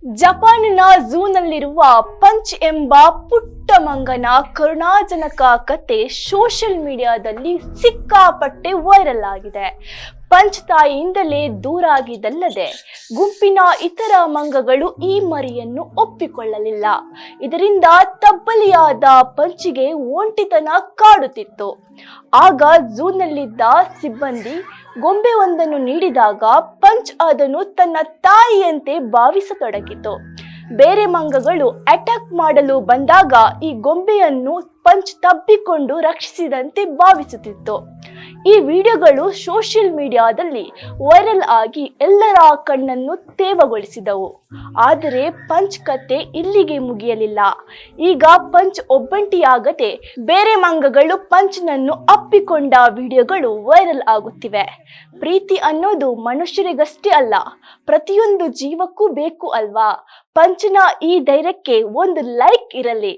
ಜಪಾನಿನ ಝೂನಲ್ಲಿರುವ ಪಂಚ್ ಎಂಬ ಪುಟ್ಟ ಮಂಗನ ಕರುಣಾಜನಕ ಕತೆ ಸೋಷಿಯಲ್ ಮೀಡಿಯಾದಲ್ಲಿ ಸಿಕ್ಕಾಪಟ್ಟೆ ವೈರಲ್ ಆಗಿದೆ. ಪಂಚ್ ತಾಯಿಯಿಂದಲೇ ದೂರಾಗಿದ್ದಲ್ಲದೆ ಗುಂಪಿನ ಇತರ ಮಂಗಗಳು ಈ ಮರಿಯನ್ನು ಒಪ್ಪಿಕೊಳ್ಳಲಿಲ್ಲ. ಇದರಿಂದ ತಬ್ಬಲಿಯಾದ ಪಂಚಿಗೆ ಒಂಟಿತನ ಕಾಡುತ್ತಿತ್ತು. ಆಗ ಝೂನಲ್ಲಿದ್ದ ಸಿಬ್ಬಂದಿ ಗೊಂಬೆಯೊಂದನ್ನು ನೀಡಿದಾಗ ಪಂಚ್ ಅದನ್ನು ತನ್ನ ತಾಯಿಯಂತೆ ಭಾವಿಸತೊಡಗಿತು. ಬೇರೆ ಮಂಗಗಳು ಅಟ್ಯಾಕ್ ಮಾಡಲು ಬಂದಾಗ ಈ ಗೊಂಬೆಯನ್ನು ಪಂಚ್ ತಬ್ಬಿಕೊಂಡು ರಕ್ಷಿಸಿದಂತೆ ಭಾವಿಸುತ್ತಿತ್ತು. ಈ ವಿಡಿಯೋಗಳು ಸೋಷಿಯಲ್ ಮೀಡಿಯಾದಲ್ಲಿ ವೈರಲ್ ಆಗಿ ಎಲ್ಲರ ಕಣ್ಣನ್ನು ತೇವಗೊಳಿಸಿದವು. ಆದರೆ ಪಂಚ್ ಕತೆ ಇಲ್ಲಿಗೆ ಮುಗಿಯಲಿಲ್ಲ. ಈಗ ಪಂಚ್ ಒಬ್ಬಂಟಿಯಾಗದೆ ಬೇರೆ ಮಂಗಗಳು ಪಂಚ್ನನ್ನು ಅಪ್ಪಿಕೊಂಡ ವಿಡಿಯೋಗಳು ವೈರಲ್ ಆಗುತ್ತಿವೆ. ಪ್ರೀತಿ ಅನ್ನೋದು ಮನುಷ್ಯರಿಗಷ್ಟೇ ಅಲ್ಲ, ಪ್ರತಿಯೊಂದು ಜೀವಕ್ಕೂ ಬೇಕು ಅಲ್ವಾ? ಪಂಚ್ನ ಈ ಧೈರ್ಯಕ್ಕೆ ಒಂದು ಲೈಕ್ ಇರಲಿ.